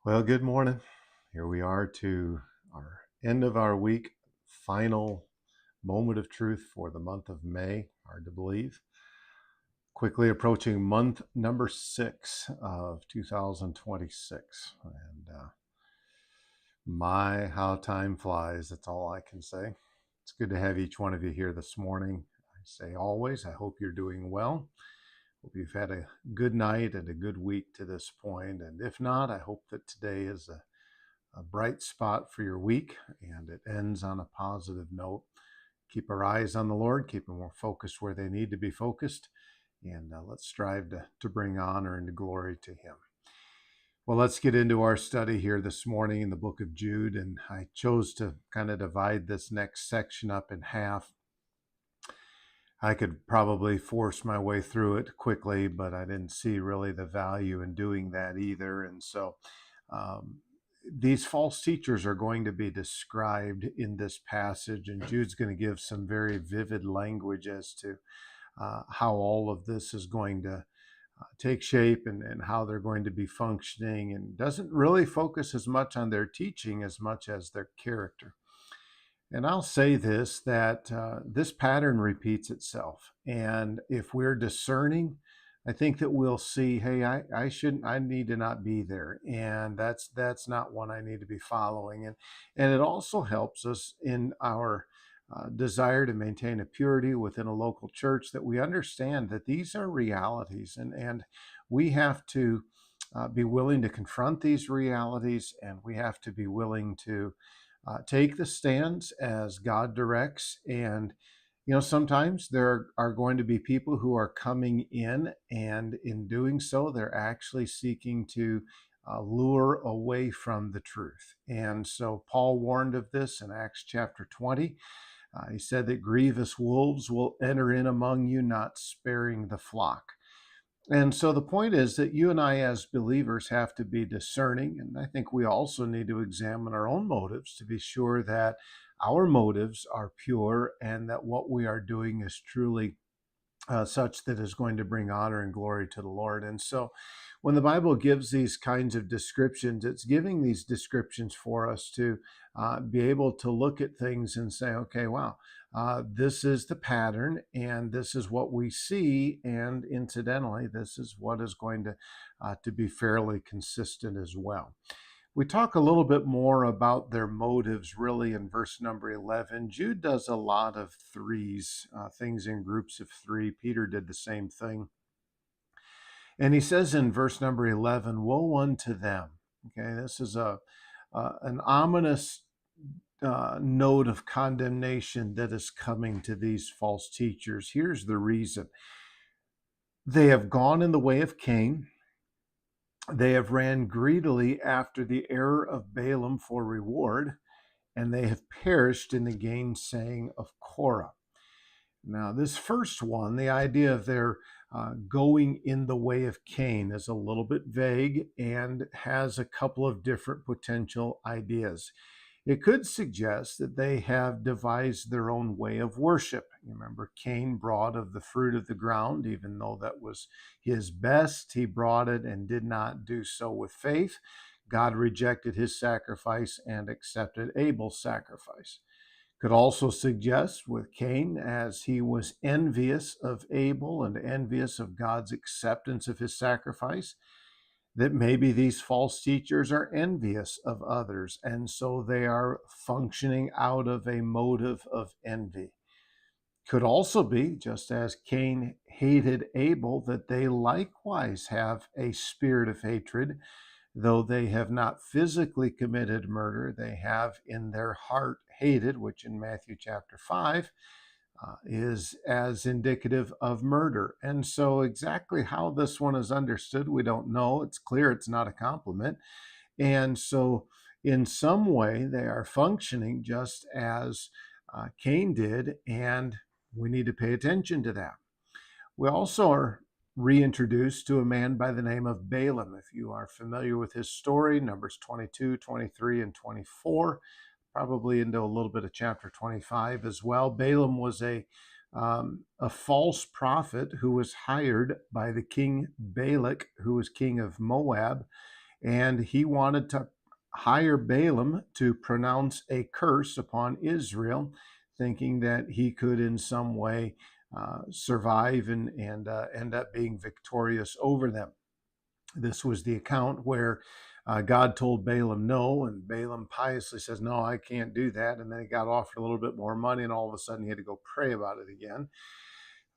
Well, good morning. Here we are to our end of our week, final moment of truth for the month of May. Hard to believe. Quickly approaching month number 6 of 2026. My, how time flies. That's all I can say. It's good to have each one of you here this morning. I say always, I hope you're doing well. Hope you've had a good night and a good week to this point. And if not, I hope that today is a bright spot for your week and it ends on a positive note. Keep our eyes on the Lord, keep them more focused where they need to be focused, and let's strive to bring honor and glory to Him. Well, let's get into our study here this morning in the book of Jude, and I chose to kind of divide this next section up in half. I could probably force my way through it quickly, but I didn't see really the value in doing that either. And so these false teachers are going to be described in this passage, and Jude's going to give some very vivid language as to how all of this is going to take shape and how they're going to be functioning, and doesn't really focus as much on their teaching as much as their character. And I'll say this, that this pattern repeats itself. And if we're discerning, I think that we'll see, hey, I need to not be there. And that's not one I need to be following. And it also helps us in our desire to maintain a purity within a local church, that we understand that these are realities, and we have to be willing to confront these realities, and we have to be willing to take the stands as God directs. And, sometimes there are going to be people who are coming in, and in doing so, they're actually seeking to lure away from the truth. And so Paul warned of this in Acts chapter 20. He said that grievous wolves will enter in among you, not sparing the flock. And so the point is that you and I, as believers, have to be discerning. And I think we also need to examine our own motives to be sure that our motives are pure and that what we are doing is truly such that is going to bring honor and glory to the Lord. And so when the Bible gives these kinds of descriptions, it's giving these descriptions for us to be able to look at things and say, okay, wow, this is the pattern and this is what we see. And incidentally, this is what is going to be fairly consistent as well. We talk a little bit more about their motives really in verse number 11. Jude does a lot of threes, things in groups of three. Peter did the same thing. And he says in verse number 11, woe unto them. Okay, this is an ominous note of condemnation that is coming to these false teachers. Here's the reason. They have gone in the way of Cain. They have ran greedily after the error of Balaam for reward, and they have perished in the gainsaying of Korah. Now, this first one, the idea of their going in the way of Cain, is a little bit vague and has a couple of different potential ideas. It could suggest that they have devised their own way of worship. You remember, Cain brought of the fruit of the ground, even though that was his best. He brought it and did not do so with faith. God rejected his sacrifice and accepted Abel's sacrifice. Could also suggest with Cain, as he was envious of Abel and envious of God's acceptance of his sacrifice, that maybe these false teachers are envious of others, and so they are functioning out of a motive of envy. Could also be, just as Cain hated Abel, that they likewise have a spirit of hatred. Though they have not physically committed murder, they have in their heart hated, which in Matthew chapter 5 is as indicative of murder. And so exactly how this one is understood, we don't know. It's clear it's not a compliment. And so in some way, they are functioning just as Cain did, and we need to pay attention to that. We also are reintroduced to a man by the name of Balaam. If you are familiar with his story, Numbers 22, 23, and 24, probably into a little bit of chapter 25 as well. Balaam was a false prophet who was hired by the king Balak, who was king of Moab, and he wanted to hire Balaam to pronounce a curse upon Israel, thinking that he could in some way survive and end up being victorious over them. This was the account where God told Balaam no, and Balaam piously says, "No, I can't do that." And then he got offered a little bit more money, and all of a sudden he had to go pray about it again.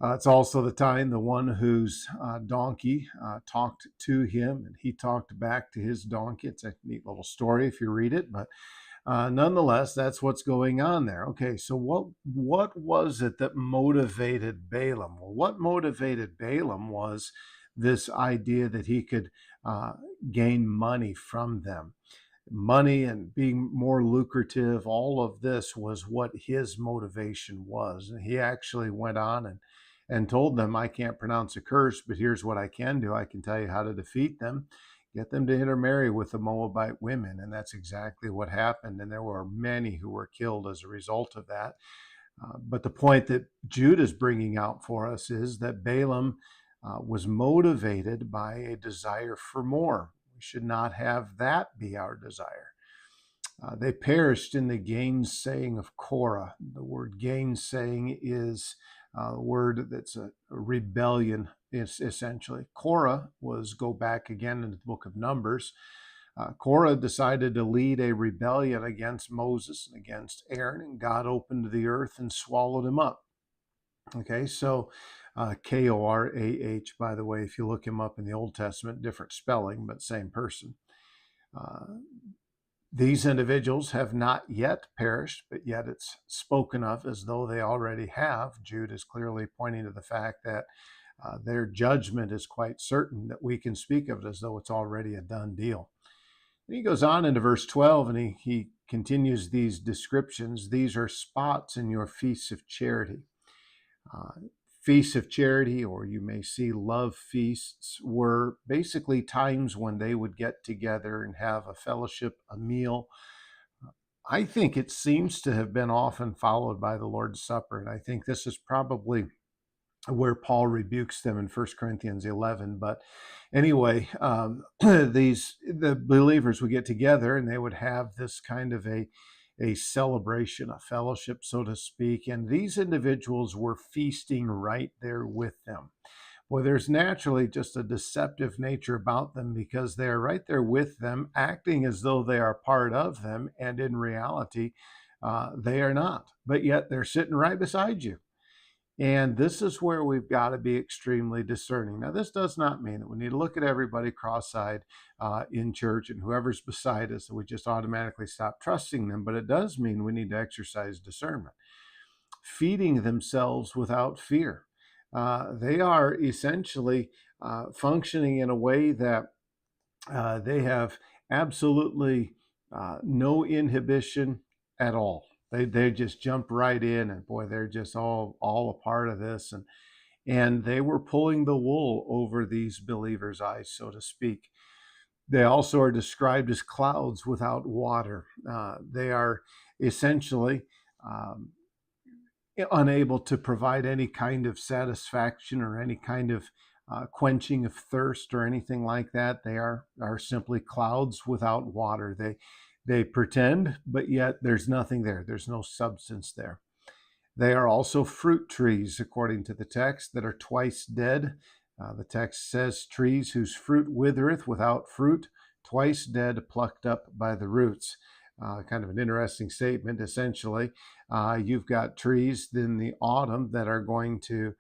It's also the time the one whose donkey talked to him, and he talked back to his donkey. It's a neat little story if you read it, but nonetheless, that's what's going on there. Okay, so what was it that motivated Balaam? Well, what motivated Balaam was this idea that he could uh, gain money from them. Money and being more lucrative, all of this was what his motivation was. And he actually went on and told them, "I can't pronounce a curse, but here's what I can do. I can tell you how to defeat them, get them to intermarry with the Moabite women." And that's exactly what happened. And there were many who were killed as a result of that. But the point that Jude is bringing out for us is that Balaam was motivated by a desire for more. We should not have that be our desire. They perished in the gainsaying of Korah. The word gainsaying is a word that's a rebellion, essentially. Korah was, go back again into the book of Numbers. Korah decided to lead a rebellion against Moses and against Aaron, and God opened the earth and swallowed him up. Okay, so Korah, by the way, if you look him up in the Old Testament, different spelling, but same person. These individuals have not yet perished, but yet it's spoken of as though they already have. Jude is clearly pointing to the fact that their judgment is quite certain, that we can speak of it as though it's already a done deal. And he goes on into verse 12 and he continues these descriptions. These are spots in your feasts of charity. Feasts of charity, or you may see love feasts, were basically times when they would get together and have a fellowship, a meal. I think it seems to have been often followed by the Lord's Supper, and I think this is probably where Paul rebukes them in 1 Corinthians 11. But anyway, the believers would get together and they would have this kind of a celebration, a fellowship, so to speak. And these individuals were feasting right there with them. Well, there's naturally just a deceptive nature about them because they're right there with them, acting as though they are part of them. And in reality, they are not. But yet they're sitting right beside you. And this is where we've got to be extremely discerning. Now, this does not mean that we need to look at everybody cross-eyed in church and whoever's beside us, that we just automatically stop trusting them. But it does mean we need to exercise discernment. Feeding themselves without fear. They are essentially functioning in a way that they have absolutely no inhibition at all. They just jump right in, and boy, they're just all a part of this, and they were pulling the wool over these believers' eyes, so to speak. They also are described as clouds without water. They are essentially unable to provide any kind of satisfaction or any kind of quenching of thirst or anything like that. They are simply clouds without water. They pretend, but yet there's nothing there. There's no substance there. They are also fruit trees, according to the text, that are twice dead. The text says, trees whose fruit withereth without fruit, twice dead, plucked up by the roots. Kind of an interesting statement. Essentially, you've got trees in the autumn that are going to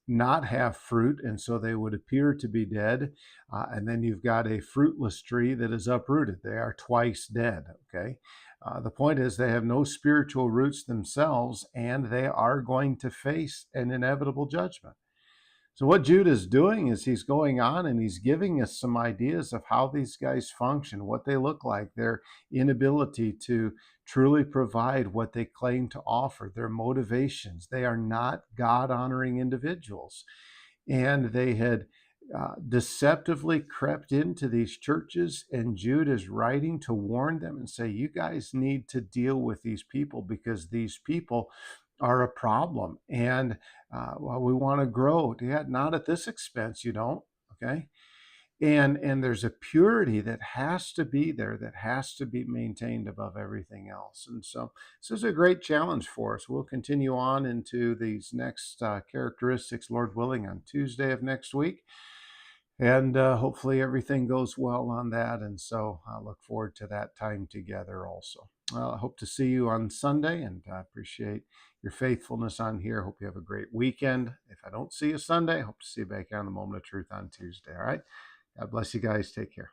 not have fruit, and so they would appear to be dead. And then you've got a fruitless tree that is uprooted. They are twice dead, okay? The point is they have no spiritual roots themselves, and they are going to face an inevitable judgment. So what Jude is doing is he's going on and he's giving us some ideas of how these guys function, what they look like, their inability to truly provide what they claim to offer, their motivations. They are not God-honoring individuals. And they had deceptively crept into these churches, and Jude is writing to warn them and say, you guys need to deal with these people because these people are a problem. And well, we want to grow. Yeah, not at this expense, you don't. Okay. and there's a purity that has to be there, that has to be maintained above everything else. And so this is a great challenge for us. We'll continue on into these next characteristics, Lord willing, on Tuesday of next week. And hopefully everything goes well on that. And so I look forward to that time together also. Well, I hope to see you on Sunday, and I appreciate your faithfulness on here. Hope you have a great weekend. If I don't see you Sunday, I hope to see you back on the Moment of Truth on Tuesday. All right. God bless you guys. Take care.